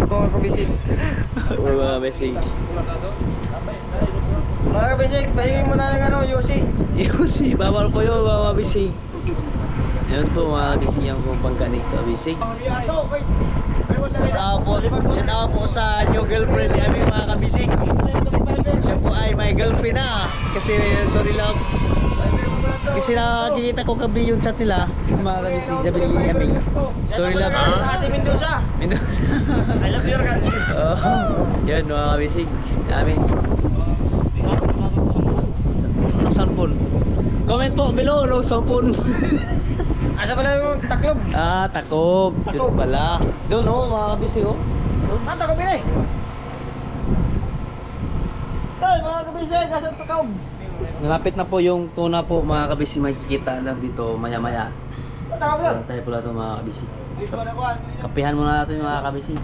Mga kabisig. Mga kabisig. Mga kabisig, pahingin mo na ng ano, Yosi. Yusi, bawal po yun mga kabisig. Yun po mga kabisig yung bangka ni kabisig. Shout out po sa new girlfriend ni aming mga kabisig. Siya po ay may girlfriend na. Kasi sorry love. Kasi nakikita ko gabi yung chat nila, mga kabisig, sabi ni aming. Sorry love. Ate Mendoza. I love your country. Oh, yun mga kabisig. Amin. Anong sampon? Comment po below, anong sampon? Asa pala yung taklob? Ah, takob. Yun pala. Doon oh, mga kabisig oh. Ah, taklob yun eh. Hey, mga kabisig, asa taklob? Nalapit na po yung tuna po mga kabisig, makikita lang dito maya maya. Taklob yun. Tayo pala ito mga kabisig. Kapihan muna natin mga kabisig.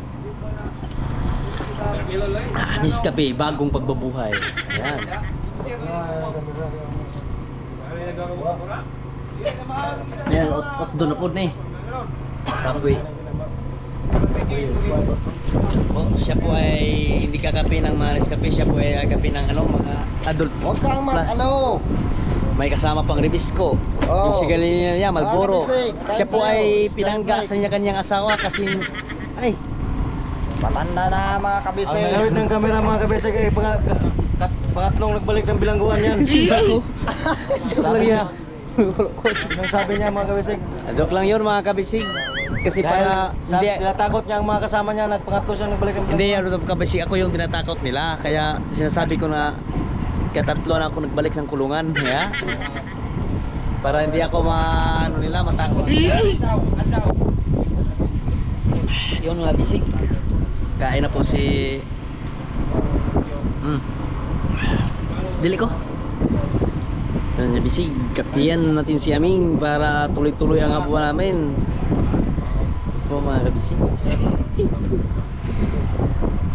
Niskape, bagong pagbabuhay. Ayan. Ayan, ot doon na po na eh. Kapoy. Oh, siya po ay hindi kakape ng mga Nescafe, siya po ay kakape ng ano, mga adult. Huwag kang ano. May kasama pang Ribisco. Oh. Yung sigarilyo niya, Marlboro. Bisig. Siya po ay pinangga sa kanyang asawa kasi ay Matanda na mga Ang kabisig. nalawit ng camera mga kabisig ay pangatlong nagbalik ng bilangguan yan. Ako. Sabi niya, Anong sabi niya mga kabisig? Joke lang yun mga kabisig. Kasi para hindi tinatakot niya ang mga kasama niya, nagpangatlo siya nagbalik ang hindi ano kabisig, ako yung tinatakot nila. Kaya sinasabi ko na katatlo na ako nagbalik ng kulungan, ya. Para hindi ako ano nila matakot. Yun mga bisig. Kain na po si dili ko. Yan mga bisig. Kapiyan natin si Aming para tuloy-tuloy ang abuan namin. Po mga kabisig.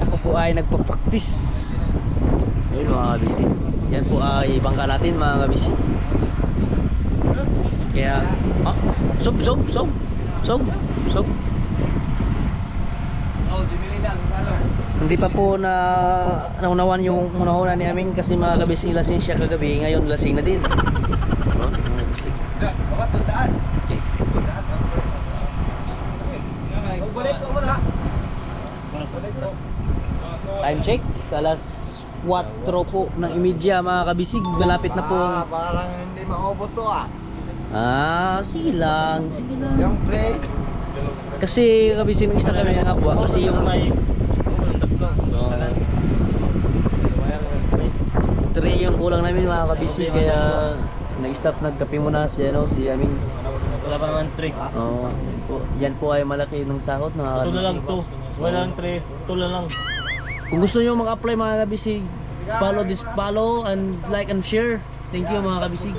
Ako po ay nagpa-practice. Ayun mga kabisig. Yan po ay bangka natin mga kabisig. Kaya sob. Hindi pa po na naunawan yung unahuna ni Aming kasi mga kabisig lasing siya kagabi. Ngayon lasing na din. Mga kabisig. Okay. Time check, alas 4 po ng imedya mga kabisig, malapit na po. Parang hindi maubos to Sige lang. Yung play. Kasi kabisig ng isang kami nga po, kasi yung 3 yung kulang namin mga kabisig, kaya nag-stop nagkape muna si Aming. Wala pa naman 3. Yan po ay malaki ng sahod mga kabisig. Walang 3. Tula lang. Kung gusto nyo mag-apply mga kabisig, follow and like and share. Thank you mga kabisig.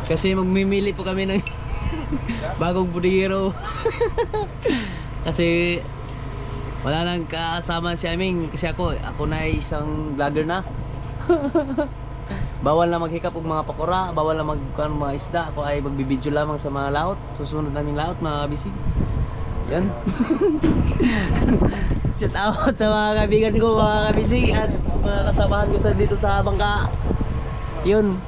Kasi magmimili po kami ng bagong budihero. Kasi wala nang kasama si Aming. Kasi ako na ay isang vlogger na. Bawal na maghikap og mga pakura, bawal na mga isda. Ako ay magbibideo lamang sa mga laot. Susunod namin laot mga kabisig. Yan. Shout out sa mga kaibigan ko, mga kabisig, at mga kasamahan ko dito sa bangka. Yun.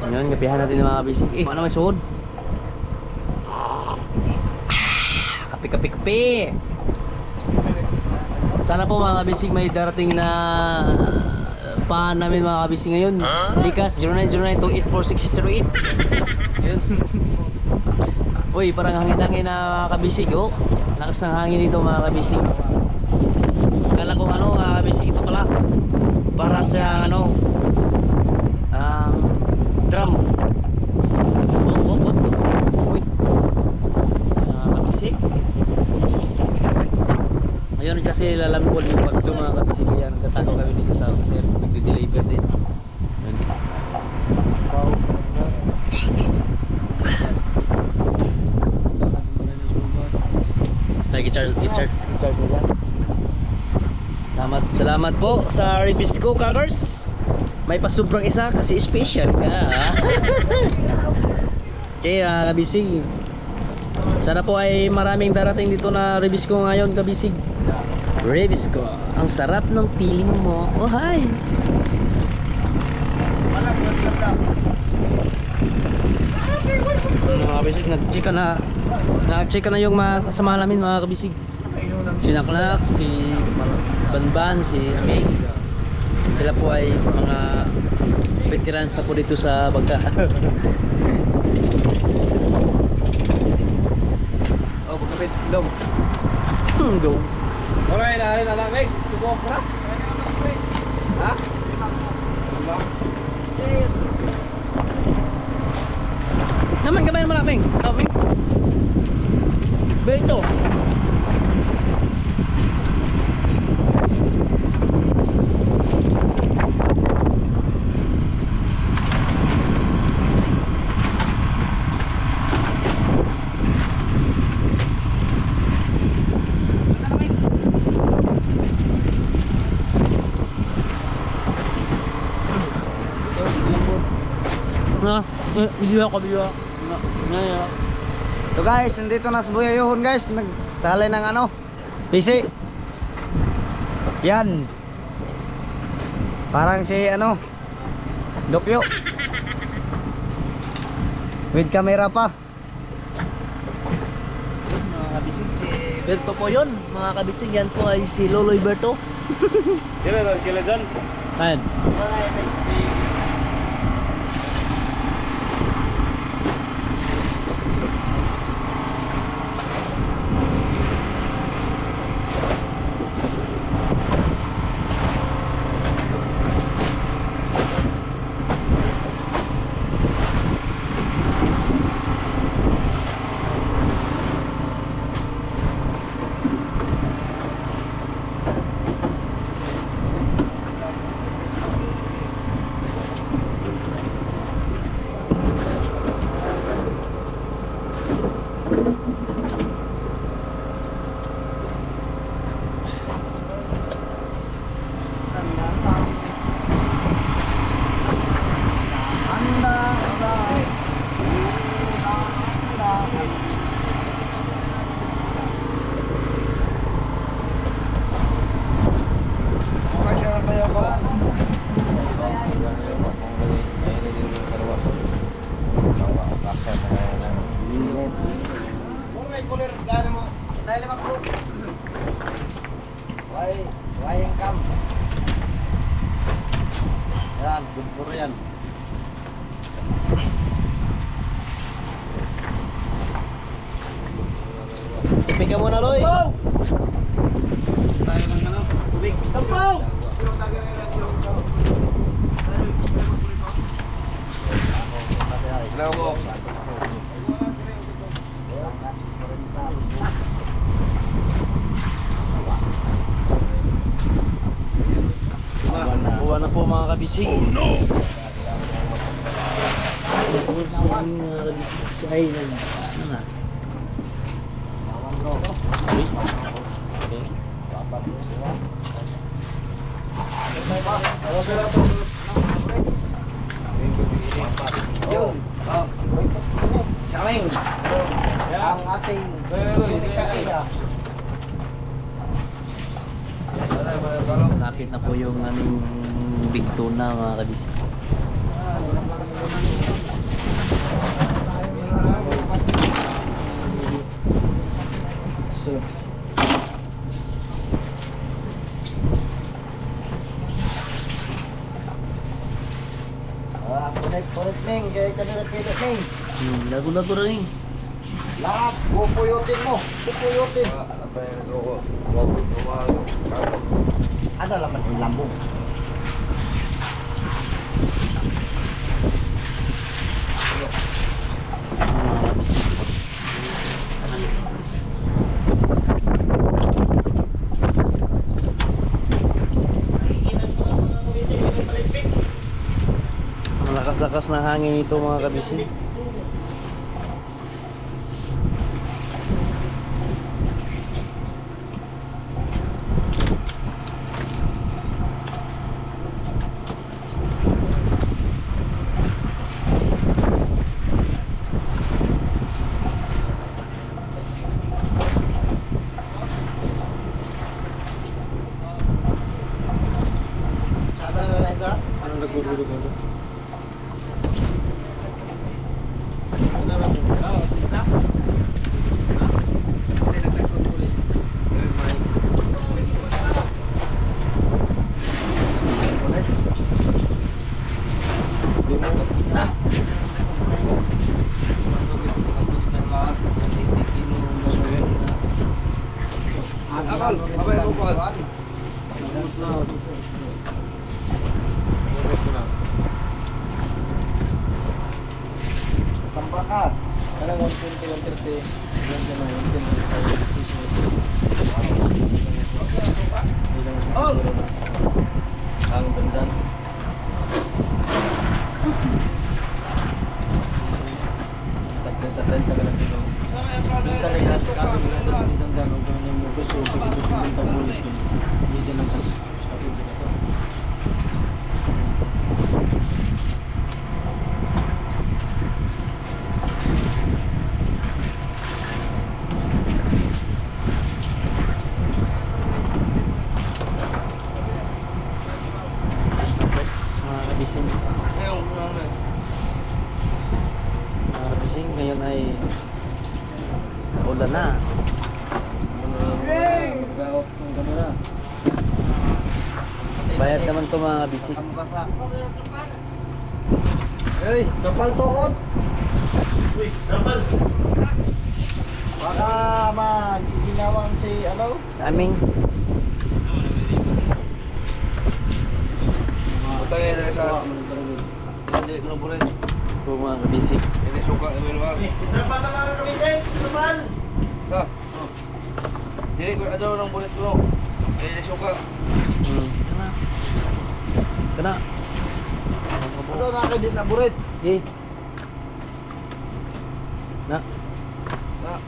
Yun, gapihan natin mga kabisig. Ano may suhod? Kape. Sana po mga kabisig may darating na pahan namin mga kabisig ngayon. Gcash 0909284608. Yun. Uy, parang hangin-hangin na mga kabisig, oh. Lakas ng hangin dito mga kabisig. Kala ko mga kabisig, ito pala para sa drum. Uy, mga kabisig. Ayun kasi lalambol yung bagyo mga kabisig. Kaya nagtatago kami dito sa sir, nagde-deliver din. Yun. I-charge nila. Salamat po sa Ribisco Kakers. May pasubrang isa kasi special ka. Okay, kabisig. Sana po ay maraming darating dito na Ribisco ngayon, kabisig. Ribisco, ang sarap ng feeling mo. Oh, hi. Mga kabisig, nag-check na yung mga kasama namin mga kabisig. Si Naknak, si Banban, si Aming. Sila po ay mga veterans na po dito sa bangka. Pagkapit, long. Go. Alright, na lang, Meg. Subo ko na. Ha? Naman kamay naman Aming. Aming. Beto. Video ako. So guys, nandito na sa Buyayohon guys. Nagtalay ng PC. Yan. Parang si Dokyo. With camera pa. Mga kabisig, si Berto po yun. Mga kabisig, yan po ay si Loloy Berto. Kila dyan. Ayan. Wayang kam. Yan, good for yan. Tupig ka muna, Loy. Sampaw! Buwan na po mga kabisig. Oh no! Ay, ano na? Uy. Okay. Yun. Siyang. Ang ating kakita. Malapit na po yung aming big tuna mga kabisig. So, Punit Ning, kaya kanila pinit Ning. lago-lago na rin. Lahat, pupuyutin mo. Pupuyutin. Ano laman yung lambong? Mga kabisig. Ang lakas-lakas na hangin ito mga kabisig. Sabi na rin sa? Anong nagugulog ako? Akal, abay mo po. Tambakat. Ano 120, 130, 120, Oh! Ang dyan-dyan. Tatay ka lang dito. Yung talaga sa kaso nila sa dyan-dyan. Huwag ka nang gusto. Pag-gusto yung pag-bulis dun. Hindi dyan lang tapos. Tapos sila to. Mga kabisig. Mga kabisig, ngayon ay ulan na. Mag-out ng camera. Bayad naman to mga kabisig. Kamukasa. Hey, kapal tuon. Uy, kapal! Baka magginawang si ano? Aming. Utangin na sa... Hindi ko na po rin. Po mga kabisig. Hindi suka. Kapal na mga kabisig! Kapal! Ha? Hindi ko adaw ng bulit ko. Hindi suka. Kana. Ito nakakadit na burit. Eh. Na. Oh,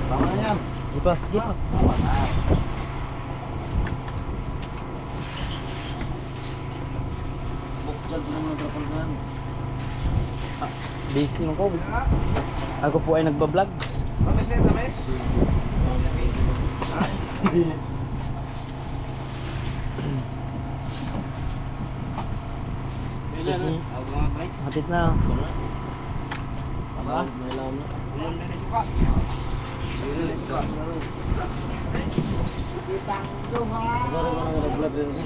tama na yan. Di pa. Di pa. Tama na. Buksan ko naman ang trapalgan. Busy mo ko. Ako po ay nagbablog. Tamis na tamis. Ako nga ba? Hapit na. Tama? May alam na. Ulam na suka. Ulam na suka. Siguro ko nang nag-vlog rin siya.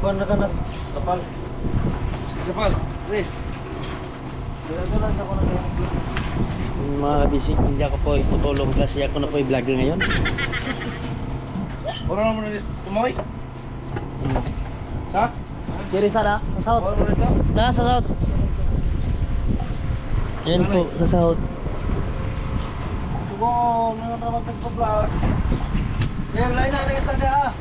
Kuan na ka na. Kapal. Kapal. Wait. Dala-dala sa ko na kayo. Mga kabisig, hindi ako po itutulong kasi ako na po i-vlogger ngayon. Puro na mo na tumoy. Sa? Kiri sana, sa south. Puro na ito. Na, sa south. Yan po, sa south. Sugo, na naman nagpa-vlog. Airline na na isda ah.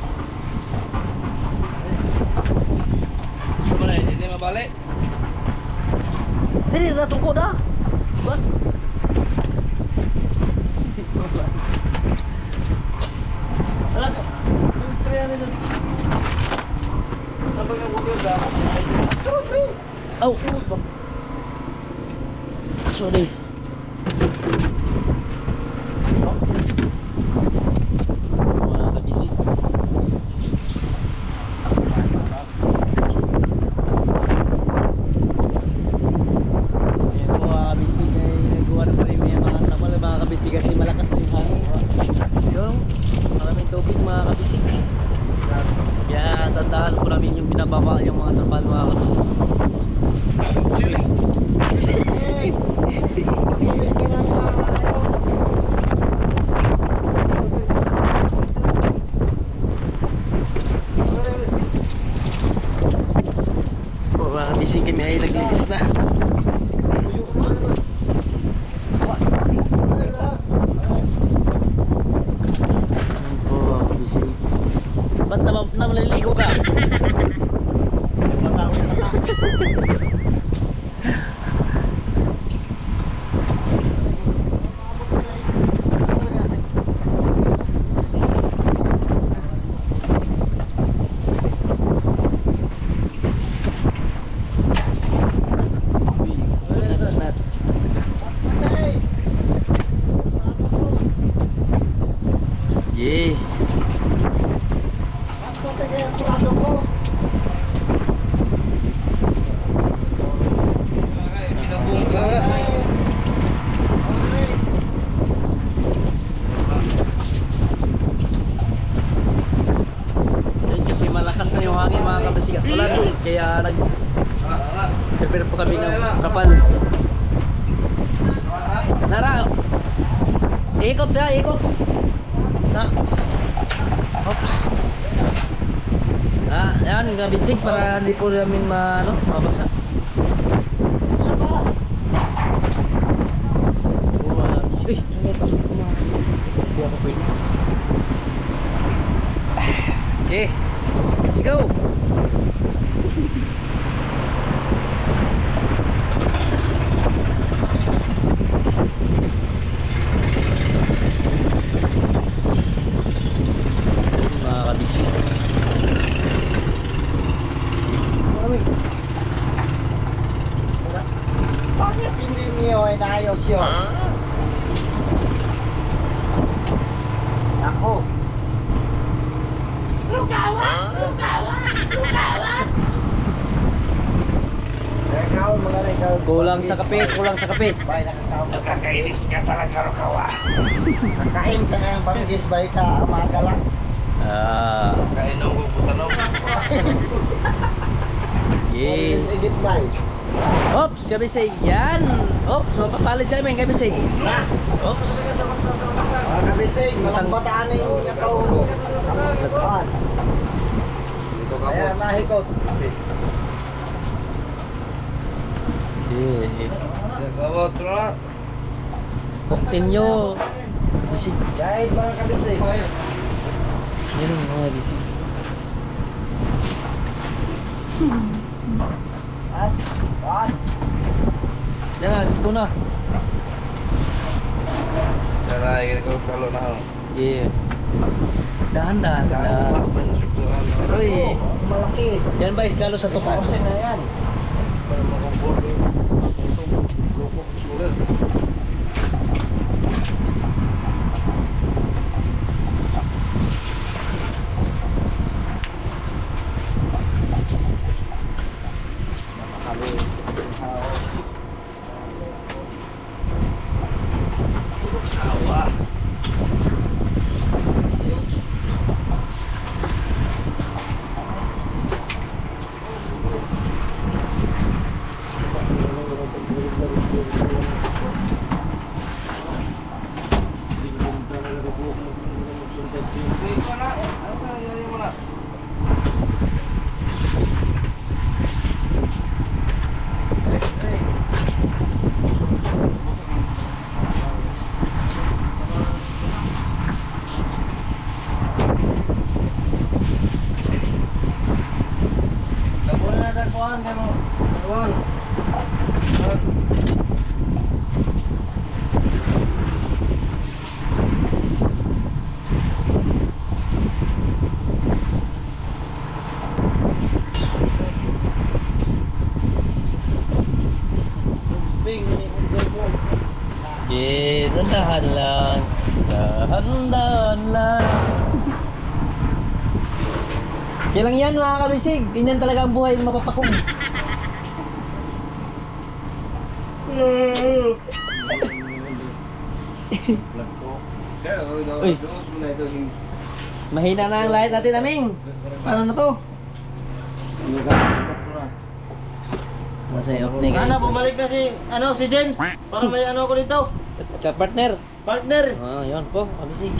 Gusto mo na hindi mabalik. Dili, natungko na. Bas. Wala ka. Yung kaya na dyan. Sabag na bukod ah. Aw. Sorry. Mga kabisig. Ayan po mga kabisig ay nagawa na po rin mga kapal mga kabisig kasi malakas na yung hangin. Yung maraming tubig mga kabisig. Kaya tandaan po namin yung binababa yung mga trapal mga kabisig. Po mga kabisig kami ay naglilipat na. Ayan po mga kabisig. Ba't na maliligo ka? Yeah. Yun kasi malakas na yung hangin mga kabisig at ulan. Kaya prepare po kami ng kapal. Nara! Ikot na, ikot! Na. Oops. Yan, kabisig para hindi po namin mabasa. Bisig. Hindi ako pwede. Okay. Let's go. Mga kabisig. Bakit hindi niyo ay naayos yun? Ako. Lugawa! Mga regal. Kulang sa kape, kulang sa kape. Bay, nakakainis ka talaga, Rukawa. Kakain ka na yung banggis, bay ka, amaga lang. Ah, Kain na ko puta no. yeah. Igit ba? Ops, kabisig. Yan. Ops, mapapalit sa amin, kabisig. Ops. Mga kabisig, malang bataan na yung nakaw. Bataan. Dito ka po. Kaya mahikot. Yeah. Kawo tra. Buktin nyo. Bisig. Dahil mga kabisig. Yan ang mga bisig. As, baan. Yan na, dito na. Daray ko kalo na ho. Yeah. Dahan-dahan. Dapat masukturan. Uy. Malaki. Yan ba iskalo sa tukas? Kasi na yan. Para makumpor. Lukok sulit. Muna na dagpuan kayo mo. Dagpuan. Bing, ni undol mo. Yeah, dahan lang. Dahan-dahan lang. Kailang yan mga kabisig. Ganyan talaga ang buhay ng mapapakong. Uy. Mahina na ang light natin, Aming. Paano na to? Nasa off na Sana bumalik na si James para may ano ko dito. Ka-partner. Partner. Ah, yun po, kabisig.